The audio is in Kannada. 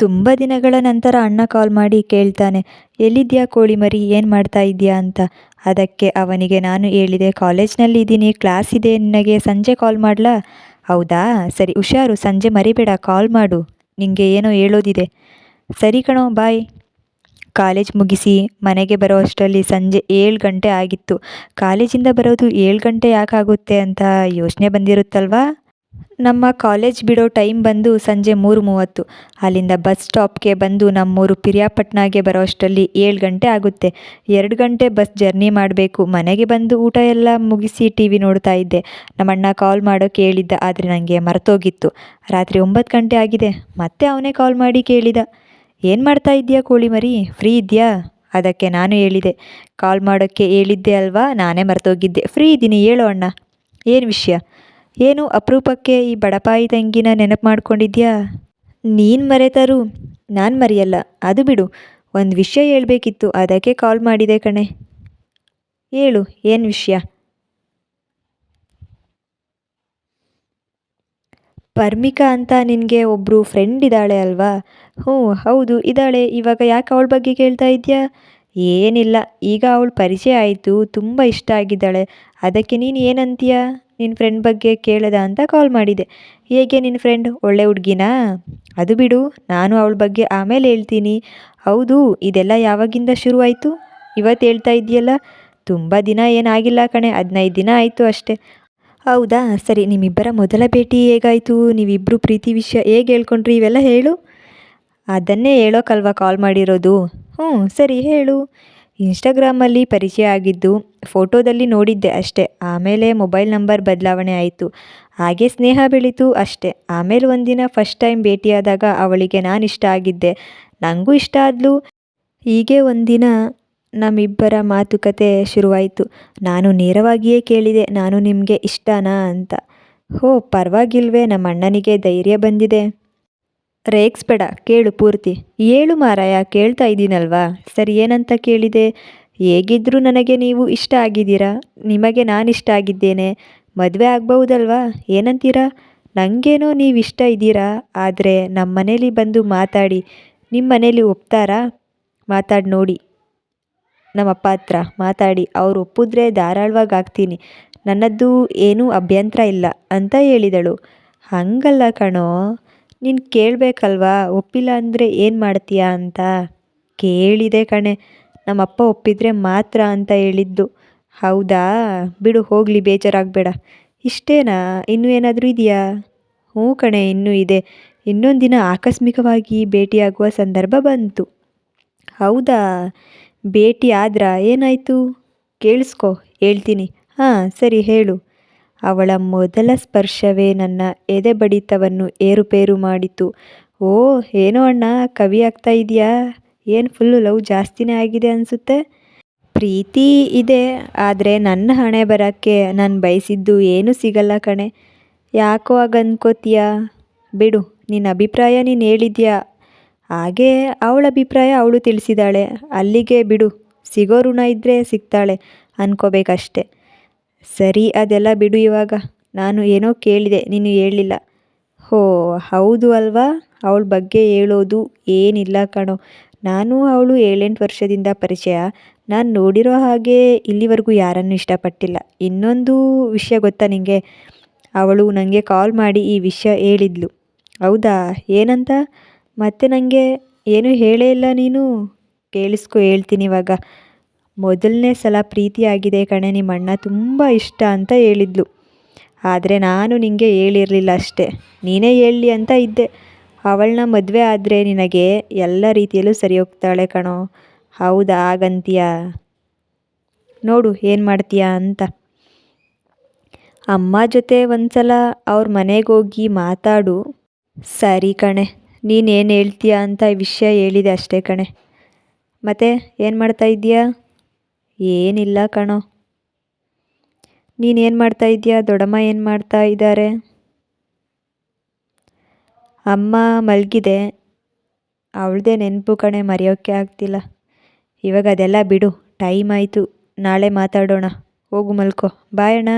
ತುಂಬ ದಿನಗಳ ನಂತರ ಅಣ್ಣ ಕಾಲ್ ಮಾಡಿ ಕೇಳ್ತಾನೆ, ಎಲ್ಲಿದ್ಯಾ ಕೋಳಿ ಮರಿ, ಏನು ಮಾಡ್ತಾ ಇದೆಯಾ ಅಂತ. ಅದಕ್ಕೆ ಅವನಿಗೆ ನಾನು ಹೇಳಿದೆ, ಕಾಲೇಜ್ನಲ್ಲಿ ಇದ್ದೀನಿ, ಕ್ಲಾಸ್ ಇದೆ, ನಿನಗೆ ಸಂಜೆ ಕಾಲ್ ಮಾಡಲಾ. ಹೌದಾ, ಸರಿ ಹುಷಾರು, ಸಂಜೆ ಮರಿಬೇಡ, ಕಾಲ್ ಮಾಡು, ನಿಂಗೆ ಏನೋ ಹೇಳೋದಿದೆ. ಸರಿ ಕಣೋ, ಬಾಯ್. ಕಾಲೇಜ್ ಮುಗಿಸಿ ಮನೆಗೆ ಬರೋ ಅಷ್ಟರಲ್ಲಿ ಸಂಜೆ 7 ಗಂಟೆ ಆಗಿತ್ತು. ಕಾಲೇಜಿಂದ ಬರೋದು 7 ಗಂಟೆ ಯಾಕಾಗುತ್ತೆ ಅಂತ ಯೋಚನೆ ಬಂದಿರುತ್ತಲ್ವಾ. ನಮ್ಮ ಕಾಲೇಜ್ ಬಿಡೋ ಟೈಮ್ ಬಂದು ಸಂಜೆ 3:30. ಅಲ್ಲಿಂದ ಬಸ್ ಸ್ಟಾಪ್ಗೆ ಬಂದು ನಮ್ಮೂರು ಪಿರಿಯಾಪಟ್ಟಣಗೆ ಬರೋ ಅಷ್ಟರಲ್ಲಿ 7 ಗಂಟೆ ಆಗುತ್ತೆ. 2 ಗಂಟೆ ಬಸ್ ಜರ್ನಿ ಮಾಡಬೇಕು. ಮನೆಗೆ ಬಂದು ಊಟ ಎಲ್ಲ ಮುಗಿಸಿ ಟಿ ವಿ ನೋಡ್ತಾ ಇದ್ದೆ. ನಮ್ಮಣ್ಣ ಕಾಲ್ ಮಾಡೋಕ್ಕೆ ಹೇಳಿದ್ದ, ಆದರೆ ನನಗೆ ಮರ್ತೋಗಿತ್ತು. ರಾತ್ರಿ 9 ಗಂಟೆ ಆಗಿದೆ. ಮತ್ತೆ ಅವನೇ ಕಾಲ್ ಮಾಡಿ ಕೇಳಿದ, ಏನು ಮಾಡ್ತಾ ಇದೆಯಾ ಕೋಳಿ ಮರಿ, ಫ್ರೀ ಇದೆಯಾ. ಅದಕ್ಕೆ ನಾನು ಹೇಳಿದೆ, ಕಾಲ್ ಮಾಡೋಕ್ಕೆ ಹೇಳಿದ್ದೆ ಅಲ್ವಾ, ನಾನೇ ಮರ್ತೋಗಿದ್ದೆ, ಫ್ರೀ ಇದ್ದೀನಿ, ಹೇಳೋ ಅಣ್ಣ. ಏನು ವಿಷಯ. ಏನು ಅಪರೂಪಕ್ಕೆ ಈ ಬಡಪಾಯಿ ತಂಗಿನ ನೆನಪು ಮಾಡ್ಕೊಂಡಿದ್ಯಾ. ನೀನು ಮರೆತರು ನಾನು ಮರೆಯಲ್ಲ, ಅದು ಬಿಡು. ಒಂದು ವಿಷಯ ಹೇಳಬೇಕಿತ್ತು, ಅದಕ್ಕೆ ಕಾಲ್ ಮಾಡಿದೆ ಕಣೆ. ಹೇಳು, ಏನು ವಿಷಯ. ಪರ್ಮಿಕಾ ಅಂತ ನಿನಗೆ ಒಬ್ಬರು ಫ್ರೆಂಡ್ ಇದ್ದಾಳೆ ಅಲ್ವಾ. ಹ್ಞೂ ಹೌದು ಇದ್ದಾಳೆ. ಇವಾಗ ಯಾಕೆ ಅವಳ ಬಗ್ಗೆ ಕೇಳ್ತಾ ಇದೆಯಾ. ಏನಿಲ್ಲ, ಈಗ ಅವಳು ಪರಿಚಯ ಆಯಿತು, ತುಂಬ ಇಷ್ಟ ಆಗಿದ್ದಾಳೆ. ಅದಕ್ಕೆ ನೀನು ಏನಂತೀಯ, ನಿನ್ನ ಫ್ರೆಂಡ್ ಬಗ್ಗೆ ಕೇಳದ ಅಂತ ಕಾಲ್ ಮಾಡಿದೆ. ಹೇಗೆ ನಿನ್ನ ಫ್ರೆಂಡ್, ಒಳ್ಳೆ ಹುಡುಗಿನಾ. ಅದು ಬಿಡು, ನಾನು ಅವಳ ಬಗ್ಗೆ ಆಮೇಲೆ ಹೇಳ್ತೀನಿ. ಹೌದು, ಇದೆಲ್ಲ ಯಾವಾಗಿಂದ ಶುರುವಾಯಿತು. ಇವತ್ತು ಹೇಳ್ತಾ ಇದೆಯಲ್ಲ. ತುಂಬ ದಿನ ಏನಾಗಿಲ್ಲ ಕಣೆ, 15 ದಿನ ಆಯಿತು ಅಷ್ಟೇ. ಹೌದಾ, ಸರಿ. ನಿಮ್ಮಿಬ್ಬರ ಮೊದಲ ಭೇಟಿ ಹೇಗಾಯಿತು, ನೀವಿಬ್ಬರು ಪ್ರೀತಿ ವಿಷಯ ಹೇಗೆ ಹೇಳ್ಕೊಂಡ್ರಿ, ಇವೆಲ್ಲ ಹೇಳು. ಅದನ್ನೇ ಹೇಳೋಕ್ಕಲ್ವ ಕಾಲ್ ಮಾಡಿರೋದು. ಹ್ಞೂ ಸರಿ ಹೇಳು. ಇನ್ಸ್ಟಾಗ್ರಾಮಲ್ಲಿ ಪರಿಚಯ ಆಗಿದ್ದು, ಫೋಟೋದಲ್ಲಿ ನೋಡಿದ್ದೆ ಅಷ್ಟೇ. ಆಮೇಲೆ ಮೊಬೈಲ್ ನಂಬರ್ ಬದಲಾವಣೆ ಆಯಿತು. ಹಾಗೆ ಸ್ನೇಹ ಬೆಳೀತು ಅಷ್ಟೇ. ಆಮೇಲೆ ಒಂದಿನ ಫಸ್ಟ್ ಟೈಮ್ ಭೇಟಿಯಾದಾಗ ಅವಳಿಗೆ ನಾನು ಇಷ್ಟ ಆಗಿದ್ದೆ, ನನಗೂ ಇಷ್ಟ ಆದ್ಲು. ಹೀಗೆ ಒಂದಿನ ನಮ್ಮಿಬ್ಬರ ಮಾತುಕತೆ ಶುರುವಾಯಿತು. ನಾನು ನೇರವಾಗಿಯೇ ಕೇಳಿದೆ, ನಾನು ನಿಮಗೆ ಇಷ್ಟನಾ ಅಂತ. ಹೋ ಪರವಾಗಿಲ್ವೇ, ನಮ್ಮ ಅಣ್ಣನಿಗೆ ಧೈರ್ಯ ಬಂದಿದೆ. ರೇಗಿಸ್ಬೇಡ, ಕೇಳು ಪೂರ್ತಿ. ಹೇಳು ಮಾರಾಯ, ಕೇಳ್ತಾ ಇದ್ದೀನಲ್ವಾ. ಸರಿ, ಏನಂತ ಕೇಳಿದೆ. ಹೇಗಿದ್ದರೂ ನನಗೆ ನೀವು ಇಷ್ಟ ಆಗಿದ್ದೀರಾ, ನಿಮಗೆ ನಾನು ಇಷ್ಟ ಆಗಿದ್ದೇನೆ, ಮದುವೆ ಆಗ್ಬಹುದಲ್ವಾ, ಏನಂತೀರಾ. ನನಗೇನೋ ನೀವು ಇಷ್ಟ ಇದ್ದೀರಾ, ಆದರೆ ನಮ್ಮ ಮನೇಲಿ ಬಂದು ಮಾತಾಡಿ. ನಿಮ್ಮ ಮನೇಲಿ ಒಪ್ತಾರಾ. ಮಾತಾಡಿ ನೋಡಿ, ನಮ್ಮಪ್ಪ ಹತ್ರ ಮಾತಾಡಿ, ಅವ್ರು ಒಪ್ಪಿದ್ರೆ ಧಾರಾಳವಾಗಿ ಆಗ್ತೀನಿ, ನನ್ನದು ಏನೂ ಅಭ್ಯಂತರ ಇಲ್ಲ ಅಂತ ಹೇಳಿದಳು. ಹಂಗಲ್ಲ ಕಣೋ, ನೀನು ಕೇಳಬೇಕಲ್ವಾ, ಒಪ್ಪಿಲ್ಲ ಅಂದರೆ ಏನು ಮಾಡ್ತೀಯಾ ಅಂತ. ಕೇಳಿದೆ ಕಣೆ, ನಮ್ಮಪ್ಪ ಒಪ್ಪಿದರೆ ಮಾತ್ರ ಅಂತ ಹೇಳಿದ್ದು. ಹೌದಾ, ಬಿಡು ಹೋಗಲಿ, ಬೇಜಾರಾಗಬೇಡ. ಇಷ್ಟೇನಾ, ಇನ್ನೂ ಏನಾದರೂ ಇದೆಯಾ. ಹ್ಞೂ ಕಣೆ, ಇನ್ನೂ ಇದೆ. ಇನ್ನೊಂದು ದಿನ ಆಕಸ್ಮಿಕವಾಗಿ ಭೇಟಿಯಾಗುವ ಸಂದರ್ಭ ಬಂತು. ಹೌದಾ, ಭೇಟಿ ಆದ್ರಾ, ಏನಾಯಿತು. ಕೇಳಿಸ್ಕೊ, ಹೇಳ್ತೀನಿ. ಹಾಂ ಸರಿ ಹೇಳು. ಅವಳ ಮೊದಲ ಸ್ಪರ್ಶವೇ ನನ್ನ ಎದೆ ಬಡಿತವನ್ನು ಏರುಪೇರು ಮಾಡಿತು. ಓ ಏನೋ ಅಣ್ಣ, ಕವಿ ಆಗ್ತಾ ಇದೆಯಾ. ಏನು ಫುಲ್ಲು ಲವ್ ಜಾಸ್ತಿನೇ ಆಗಿದೆ ಅನಿಸುತ್ತೆ. ಪ್ರೀತಿ ಇದೆ, ಆದರೆ ನನ್ನ ಹಣೆ ಬರೋಕ್ಕೆ ನಾನು ಬಯಸಿದ್ದು ಏನೂ ಸಿಗಲ್ಲ ಕಣೆ. ಯಾಕೋ ಹಾಗೆ ಅನ್ಕೋತೀಯ. ಬಿಡು, ನಿನ್ನ ಅಭಿಪ್ರಾಯ ನೀನು ಹೇಳಿದ್ಯಾ. ಹಾಗೆ ಅವಳ ಅಭಿಪ್ರಾಯ ಅವಳು ತಿಳಿಸಿದಾಳೆ, ಅಲ್ಲಿಗೆ ಬಿಡು. ಸಿಗೋ ಋಣ ಇದ್ದರೆ ಸಿಗ್ತಾಳೆ ಅನ್ಕೋಬೇಕಷ್ಟೆ. ಸರಿ, ಅದೆಲ್ಲ ಬಿಡು ಇವಾಗ. ನಾನು ಏನೋ ಕೇಳಿದೆ, ನೀನು ಹೇಳಲಿಲ್ಲ. ಹೋ ಹೌದು ಅಲ್ವಾ. ಅವಳ ಬಗ್ಗೆ ಹೇಳೋದು ಏನಿಲ್ಲ ಕಣೋ. ನಾನು ಅವಳು 7-8 ವರ್ಷದಿಂದ ಪರಿಚಯ. ನಾನು ನೋಡಿರೋ ಹಾಗೆ ಇಲ್ಲಿವರೆಗೂ ಯಾರನ್ನೂ ಇಷ್ಟಪಟ್ಟಿಲ್ಲ. ಇನ್ನೊಂದು ವಿಷಯ ಗೊತ್ತಾ ನಿನಗೆ, ಅವಳು ನನಗೆ ಕಾಲ್ ಮಾಡಿ ಈ ವಿಷಯ ಹೇಳಿದ್ಲು. ಹೌದಾ, ಏನಂತ. ಮತ್ತೆ ನನಗೆ ಏನೂ ಹೇಳೇ ಇಲ್ಲ ನೀನು. ಕೇಳಿಸ್ಕೊ, ಹೇಳ್ತೀನಿ ಇವಾಗ. ಮೊದಲನೇ ಸಲ ಪ್ರೀತಿಯಾಗಿದೆ ಕಣೆ, ನಿಮ್ಮ ಅಣ್ಣ ತುಂಬ ಇಷ್ಟ ಅಂತ ಹೇಳಿದ್ಲು. ಆದರೆ ನಾನು ನಿನಗೆ ಹೇಳಿರಲಿಲ್ಲ ಅಷ್ಟೇ, ನೀನೇ ಹೇಳಲಿ ಅಂತ ಇದ್ದೆ. ಅವಳನ್ನ ಮದುವೆ ಆದರೆ ನಿನಗೆ ಎಲ್ಲ ರೀತಿಯಲ್ಲೂ ಸರಿ ಹೋಗ್ತಾಳೆ ಕಣೋ. ಹೌದಾ, ಹಾಗಂತೀಯ. ನೋಡು ಏನು ಮಾಡ್ತೀಯಾ ಅಂತ. ಅಮ್ಮ ಜೊತೆ ಒಂದ್ಸಲ ಅವ್ರ ಮನೆಗೆ ಹೋಗಿ ಮಾತಾಡು. ಸರಿ ಕಣೆ, ನೀನೇನು ಹೇಳ್ತೀಯ ಅಂತ ವಿಷಯ ಹೇಳಿದೆ ಅಷ್ಟೇ ಕಣೆ. ಮತ್ತೆ ಏನು ಮಾಡ್ತಾ ಇದ್ದೀಯಾ. ಏನಿಲ್ಲ ಕಣೋ. ನೀನೇನು ಮಾಡ್ತಾ ಇದ್ದೀಯಾ, ದೊಡ್ಡಮ್ಮ ಏನು ಮಾಡ್ತಾ ಇದ್ದಾರೆ. ಅಮ್ಮ ಮಲಗಿದೆ. ಅವಳದೇ ನೆನಪು ಕಣೆ, ಮರೆಯೋಕ್ಕೆ ಆಗ್ತಿಲ್ಲ. ಇವಾಗ ಅದೆಲ್ಲ ಬಿಡು, ಟೈಮ್ ಆಯಿತು, ನಾಳೆ ಮಾತಾಡೋಣ. ಹೋಗು ಮಲ್ಕೋ. ಬಾಯ್ ಅಣ್ಣ.